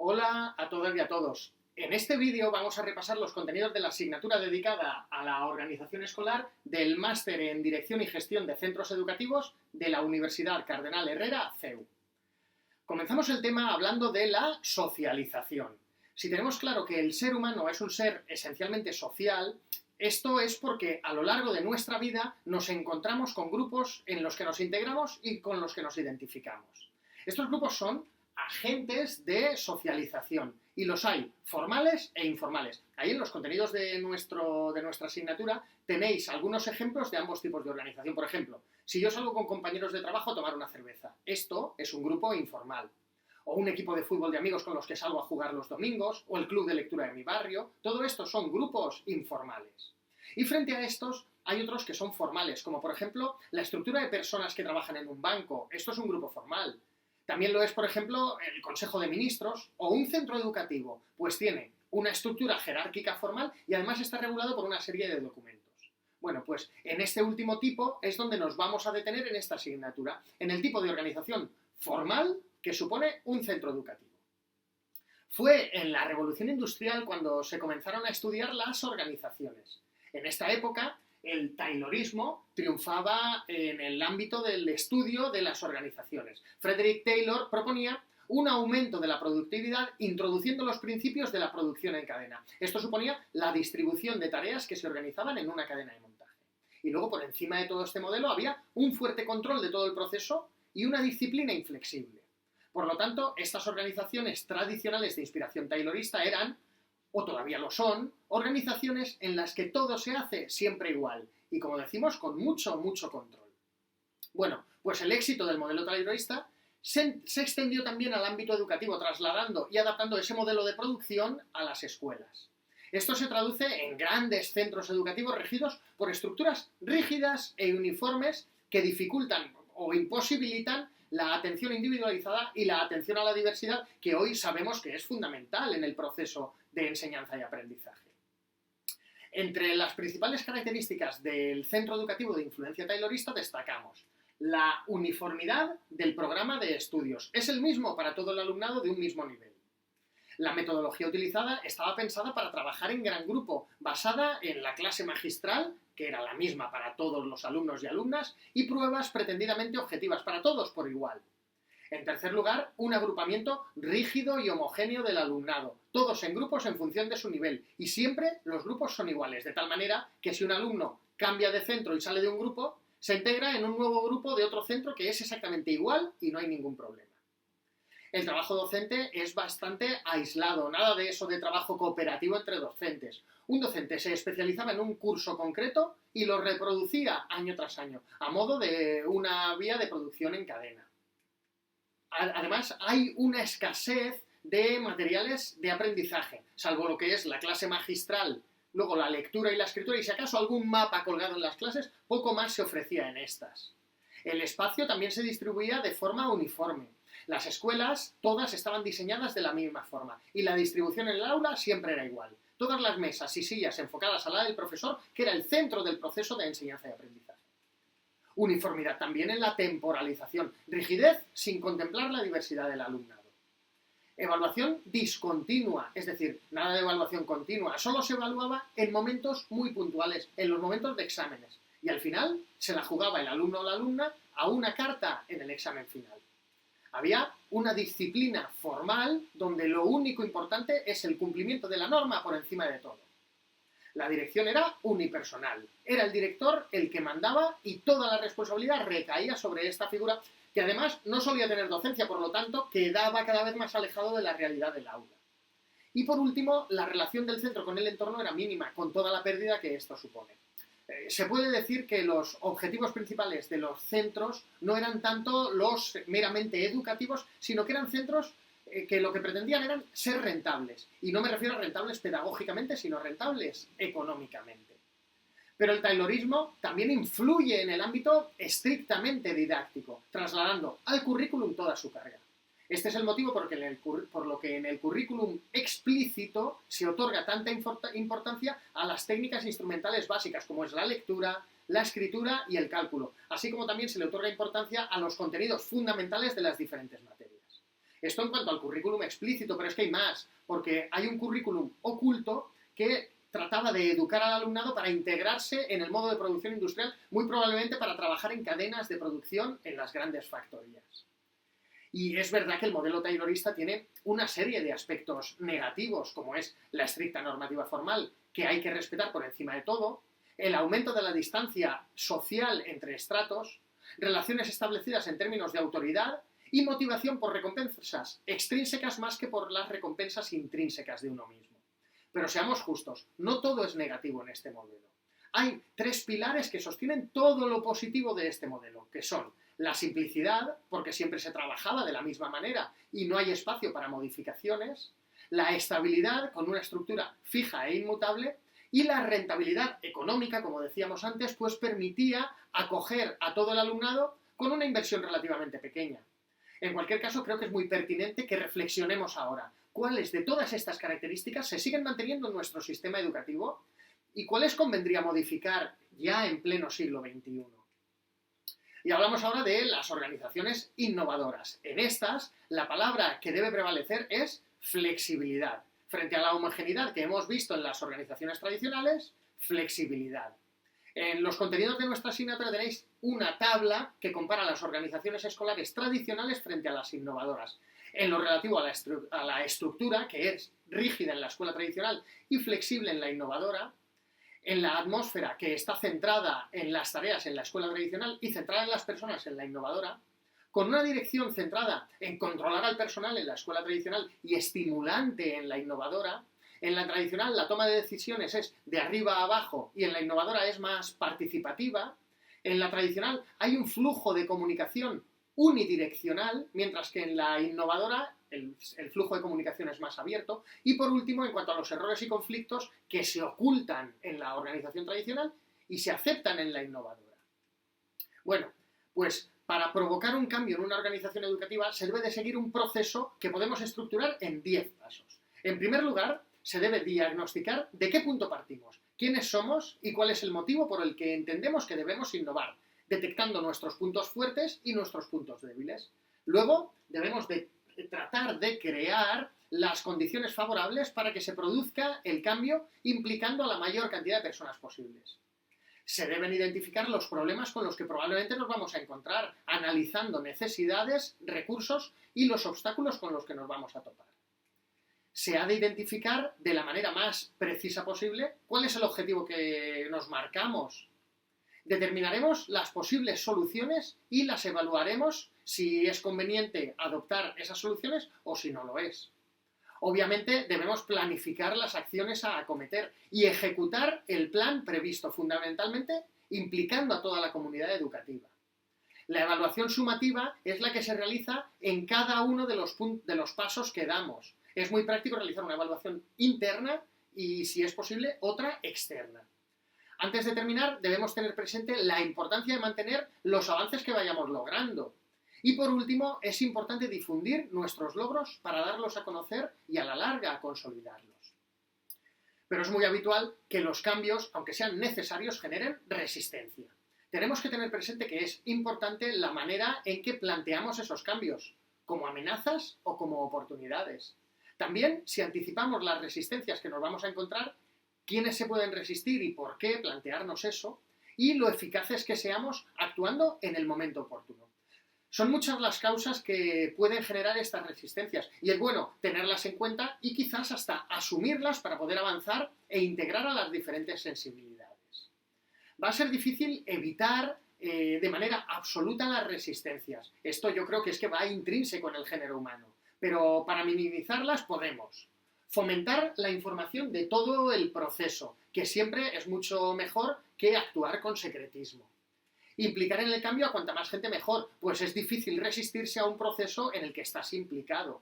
Hola a todas y a todos. En este vídeo vamos a repasar los contenidos de la asignatura dedicada a la organización escolar del Máster en Dirección y Gestión de Centros Educativos de la Universidad Cardenal Herrera, CEU. Comenzamos el tema hablando de la socialización. Si tenemos claro que el ser humano es un ser esencialmente social, esto es porque a lo largo de nuestra vida nos encontramos con grupos en los que nos integramos y con los que nos identificamos. Estos grupos son agentes de socialización y los hay formales e informales. Ahí en los contenidos de nuestra asignatura tenéis algunos ejemplos de ambos tipos de organización. Por ejemplo, si yo salgo con compañeros de trabajo a tomar una cerveza, esto es un grupo informal. O un equipo de fútbol de amigos con los que salgo a jugar los domingos, o el club de lectura de mi barrio. Todo esto son grupos informales. Y frente a estos hay otros que son formales, como por ejemplo la estructura de personas que trabajan en un banco. Esto es un grupo formal. También lo es, por ejemplo, el Consejo de Ministros o un centro educativo, pues tiene una estructura jerárquica formal y además está regulado por una serie de documentos. Bueno, pues en este último tipo es donde nos vamos a detener en esta asignatura, en el tipo de organización formal que supone un centro educativo. Fue en la Revolución Industrial cuando se comenzaron a estudiar las organizaciones. En esta época, el taylorismo triunfaba en el ámbito del estudio de las organizaciones. Frederick Taylor proponía un aumento de la productividad introduciendo los principios de la producción en cadena. Esto suponía la distribución de tareas que se organizaban en una cadena de montaje. Y luego, por encima de todo este modelo, había un fuerte control de todo el proceso y una disciplina inflexible. Por lo tanto, estas organizaciones tradicionales de inspiración taylorista eran, o todavía lo son, organizaciones en las que todo se hace siempre igual y, como decimos, con mucho control. Bueno, pues el éxito del modelo taylorista se extendió también al ámbito educativo, trasladando y adaptando ese modelo de producción a las escuelas. Esto se traduce en grandes centros educativos regidos por estructuras rígidas e uniformes que dificultan o imposibilitan la atención individualizada y la atención a la diversidad, que hoy sabemos que es fundamental en el proceso de enseñanza y aprendizaje. Entre las principales características del centro educativo de influencia taylorista destacamos la uniformidad del programa de estudios. Es el mismo para todo el alumnado de un mismo nivel. La metodología utilizada estaba pensada para trabajar en gran grupo, basada en la clase magistral, que era la misma para todos los alumnos y alumnas, y pruebas pretendidamente objetivas para todos por igual. En tercer lugar, un agrupamiento rígido y homogéneo del alumnado, todos en grupos en función de su nivel, y siempre los grupos son iguales, de tal manera que si un alumno cambia de centro y sale de un grupo, se integra en un nuevo grupo de otro centro que es exactamente igual y no hay ningún problema. El trabajo docente es bastante aislado, nada de eso de trabajo cooperativo entre docentes. Un docente se especializaba en un curso concreto y lo reproducía año tras año, a modo de una vía de producción en cadena. Además, hay una escasez de materiales de aprendizaje, salvo lo que es la clase magistral, luego la lectura y la escritura, y si acaso algún mapa colgado en las clases, poco más se ofrecía en estas. El espacio también se distribuía de forma uniforme. Las escuelas todas estaban diseñadas de la misma forma y la distribución en el aula siempre era igual. Todas las mesas y sillas enfocadas a la del profesor, que era el centro del proceso de enseñanza y aprendizaje. Uniformidad también en la temporalización, rigidez sin contemplar la diversidad del alumnado. Evaluación discontinua, es decir, nada de evaluación continua, solo se evaluaba en momentos muy puntuales, en los momentos de exámenes, y al final se la jugaba el alumno o la alumna a una carta en el examen final. Había una disciplina formal donde lo único importante es el cumplimiento de la norma por encima de todo. La dirección era unipersonal. Era el director el que mandaba y toda la responsabilidad recaía sobre esta figura que además no solía tener docencia, por lo tanto quedaba cada vez más alejado de la realidad del aula. Y por último, la relación del centro con el entorno era mínima, con toda la pérdida que esto supone. Se puede decir que los objetivos principales de los centros no eran tanto los meramente educativos, sino que eran centros que lo que pretendían eran ser rentables. Y no me refiero a rentables pedagógicamente, sino rentables económicamente. Pero el taylorismo también influye en el ámbito estrictamente didáctico, trasladando al currículum toda su carga. Este es el motivo por lo que en el currículum explícito se otorga tanta importancia a las técnicas instrumentales básicas, como es la lectura, la escritura y el cálculo, así como también se le otorga importancia a los contenidos fundamentales de las diferentes materias. Esto en cuanto al currículum explícito, pero es que hay más, porque hay un currículum oculto que trataba de educar al alumnado para integrarse en el modo de producción industrial, muy probablemente para trabajar en cadenas de producción en las grandes factorías. Y es verdad que el modelo taylorista tiene una serie de aspectos negativos, como es la estricta normativa formal, que hay que respetar por encima de todo, el aumento de la distancia social entre estratos, relaciones establecidas en términos de autoridad y motivación por recompensas extrínsecas más que por las recompensas intrínsecas de uno mismo. Pero seamos justos, no todo es negativo en este modelo. Hay 3 pilares que sostienen todo lo positivo de este modelo, que son la simplicidad, porque siempre se trabajaba de la misma manera y no hay espacio para modificaciones, la estabilidad, con una estructura fija e inmutable, y la rentabilidad económica, como decíamos antes, pues permitía acoger a todo el alumnado con una inversión relativamente pequeña. En cualquier caso, creo que es muy pertinente que reflexionemos ahora cuáles de todas estas características se siguen manteniendo en nuestro sistema educativo y cuáles convendría modificar ya en pleno siglo XXI. Y hablamos ahora de las organizaciones innovadoras. En estas, la palabra que debe prevalecer es flexibilidad. Frente a la homogeneidad que hemos visto en las organizaciones tradicionales, flexibilidad. En los contenidos de nuestra asignatura tenéis una tabla que compara las organizaciones escolares tradicionales frente a las innovadoras. En lo relativo a la estructura, que es rígida en la escuela tradicional y flexible en la innovadora, en la atmósfera, que está centrada en las tareas en la escuela tradicional y centrada en las personas en la innovadora, con una dirección centrada en controlar al personal en la escuela tradicional y estimulante en la innovadora. En la tradicional la toma de decisiones es de arriba a abajo y en la innovadora es más participativa. En la tradicional hay un flujo de comunicación unidireccional, mientras que en la innovadora el flujo de comunicación es más abierto. Y por último, en cuanto a los errores y conflictos que se ocultan en la organización tradicional y se aceptan en la innovadora. Bueno, pues para provocar un cambio en una organización educativa se debe de seguir un proceso que podemos estructurar en 10 pasos. En primer lugar, se debe diagnosticar de qué punto partimos, quiénes somos y cuál es el motivo por el que entendemos que debemos innovar, detectando nuestros puntos fuertes y nuestros puntos débiles. Luego, debemos de tratar de crear las condiciones favorables para que se produzca el cambio implicando a la mayor cantidad de personas posibles. Se deben identificar los problemas con los que probablemente nos vamos a encontrar, analizando necesidades, recursos y los obstáculos con los que nos vamos a topar. Se ha de identificar de la manera más precisa posible cuál es el objetivo que nos marcamos. Determinaremos las posibles soluciones y las evaluaremos si es conveniente adoptar esas soluciones o si no lo es. Obviamente debemos planificar las acciones a acometer y ejecutar el plan previsto, fundamentalmente implicando a toda la comunidad educativa. La evaluación sumativa es la que se realiza en cada uno de los pasos que damos. Es muy práctico realizar una evaluación interna y, si es posible, otra externa. Antes de terminar, debemos tener presente la importancia de mantener los avances que vayamos logrando. Y por último, es importante difundir nuestros logros para darlos a conocer y a la larga a consolidarlos. Pero es muy habitual que los cambios, aunque sean necesarios, generen resistencia. Tenemos que tener presente que es importante la manera en que planteamos esos cambios, como amenazas o como oportunidades. También, si anticipamos las resistencias que nos vamos a encontrar, quiénes se pueden resistir y por qué, plantearnos eso, y lo eficaces que seamos actuando en el momento oportuno. Son muchas las causas que pueden generar estas resistencias y es bueno tenerlas en cuenta y quizás hasta asumirlas para poder avanzar e integrar a las diferentes sensibilidades. Va a ser difícil evitar de manera absoluta las resistencias. Esto yo creo que es que va intrínseco en el género humano, pero para minimizarlas podemos fomentar la información de todo el proceso, que siempre es mucho mejor que actuar con secretismo. Implicar en el cambio a cuanta más gente mejor, pues es difícil resistirse a un proceso en el que estás implicado.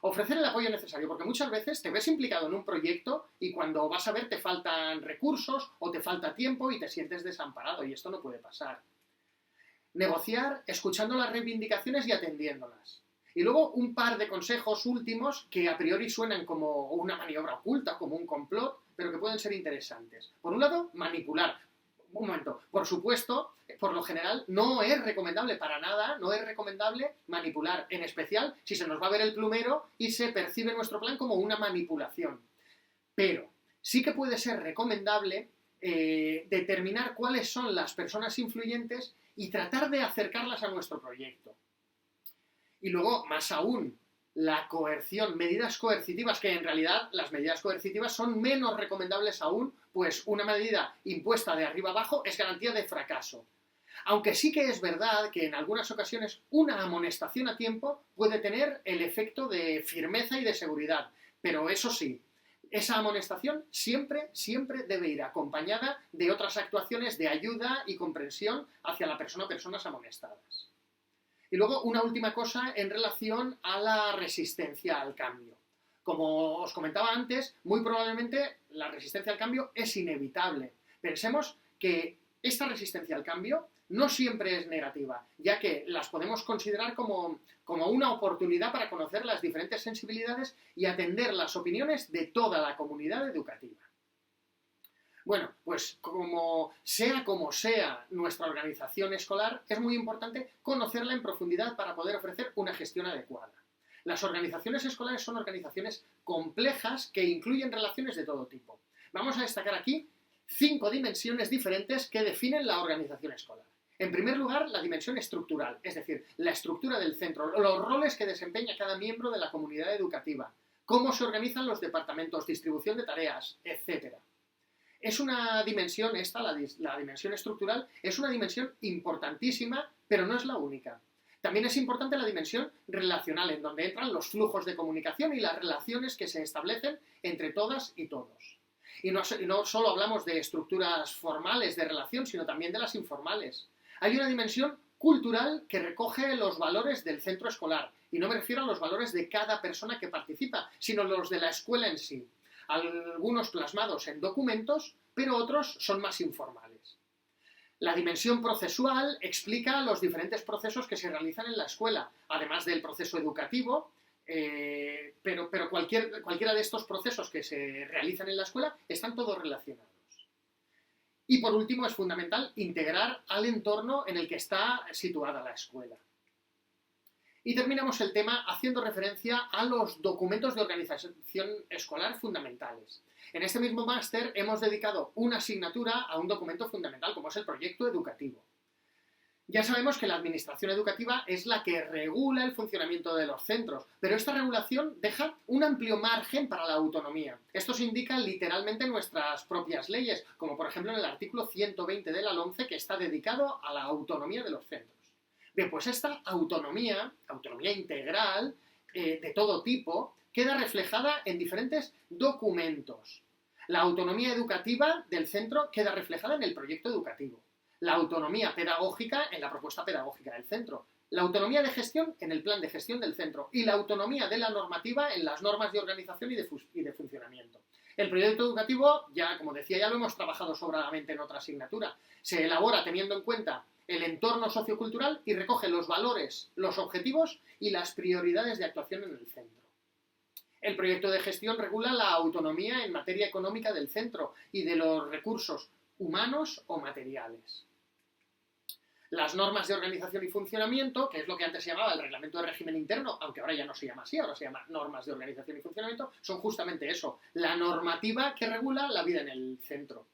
Ofrecer el apoyo necesario, porque muchas veces te ves implicado en un proyecto y cuando vas a ver te faltan recursos o te falta tiempo y te sientes desamparado, y esto no puede pasar. Negociar escuchando las reivindicaciones y atendiéndolas. Y luego un par de consejos últimos que a priori suenan como una maniobra oculta, como un complot, pero que pueden ser interesantes. Por un lado, manipular. Un momento, por supuesto, por lo general, no es recomendable para nada, no es recomendable manipular, en especial si se nos va a ver el plumero y se percibe nuestro plan como una manipulación. Pero sí que puede ser recomendable determinar cuáles son las personas influyentes y tratar de acercarlas a nuestro proyecto. Y luego, más aún, la coerción, medidas coercitivas, que en realidad las medidas coercitivas son menos recomendables aún, pues una medida impuesta de arriba abajo es garantía de fracaso. Aunque sí que es verdad que en algunas ocasiones una amonestación a tiempo puede tener el efecto de firmeza y de seguridad, pero eso sí, esa amonestación siempre debe ir acompañada de otras actuaciones de ayuda y comprensión hacia la persona o personas amonestadas. Y luego una última cosa en relación a la resistencia al cambio. Como os comentaba antes, muy probablemente la resistencia al cambio es inevitable. Pensemos que esta resistencia al cambio no siempre es negativa, ya que las podemos considerar como una oportunidad para conocer las diferentes sensibilidades y atender las opiniones de toda la comunidad educativa. Bueno, pues como sea nuestra organización escolar, es muy importante conocerla en profundidad para poder ofrecer una gestión adecuada. Las organizaciones escolares son organizaciones complejas que incluyen relaciones de todo tipo. Vamos a destacar aquí 5 dimensiones diferentes que definen la organización escolar. En primer lugar, la dimensión estructural, es decir, la estructura del centro, los roles que desempeña cada miembro de la comunidad educativa, cómo se organizan los departamentos, distribución de tareas, etc. Es una dimensión, la dimensión estructural, es una dimensión importantísima, pero no es la única. También es importante la dimensión relacional, en donde entran los flujos de comunicación y las relaciones que se establecen entre todas y todos. Y no solo hablamos de estructuras formales de relación, sino también de las informales. Hay una dimensión cultural que recoge los valores del centro escolar, y no me refiero a los valores de cada persona que participa, sino los de la escuela en sí. Algunos plasmados en documentos, pero otros son más informales. La dimensión procesual explica los diferentes procesos que se realizan en la escuela, además del proceso educativo, pero cualquiera de estos procesos que se realizan en la escuela están todos relacionados. Y por último, es fundamental integrar al entorno en el que está situada la escuela. Y terminamos el tema haciendo referencia a los documentos de organización escolar fundamentales. En este mismo máster hemos dedicado una asignatura a un documento fundamental, como es el proyecto educativo. Ya sabemos que la administración educativa es la que regula el funcionamiento de los centros, pero esta regulación deja un amplio margen para la autonomía. Esto se indica literalmente en nuestras propias leyes, como por ejemplo en el artículo 120 de la LOMCE, que está dedicado a la autonomía de los centros. Bien, pues esta autonomía integral, de todo tipo, queda reflejada en diferentes documentos. La autonomía educativa del centro queda reflejada en el proyecto educativo. La autonomía pedagógica en la propuesta pedagógica del centro. La autonomía de gestión en el plan de gestión del centro. Y la autonomía de la normativa en las normas de organización y de funcionamiento. El proyecto educativo, como decía, ya lo hemos trabajado sobradamente en otra asignatura. Se elabora teniendo en cuenta el entorno sociocultural y recoge los valores, los objetivos y las prioridades de actuación en el centro. El proyecto de gestión regula la autonomía en materia económica del centro y de los recursos humanos o materiales. Las normas de organización y funcionamiento, que es lo que antes se llamaba el reglamento de régimen interno, aunque ahora ya no se llama así, ahora se llama normas de organización y funcionamiento, son justamente eso, la normativa que regula la vida en el centro.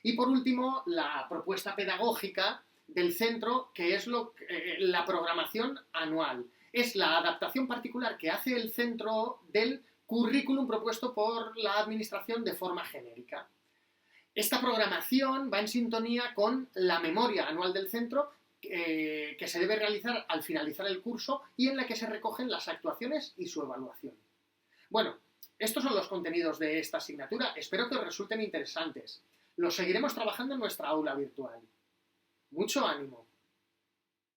Y por último, la propuesta pedagógica del centro, que es la programación anual. Es la adaptación particular que hace el centro del currículum propuesto por la administración de forma genérica. Esta programación va en sintonía con la memoria anual del centro que se debe realizar al finalizar el curso y en la que se recogen las actuaciones y su evaluación. Bueno, estos son los contenidos de esta asignatura. Espero que os resulten interesantes. Los seguiremos trabajando en nuestra aula virtual. Mucho ánimo.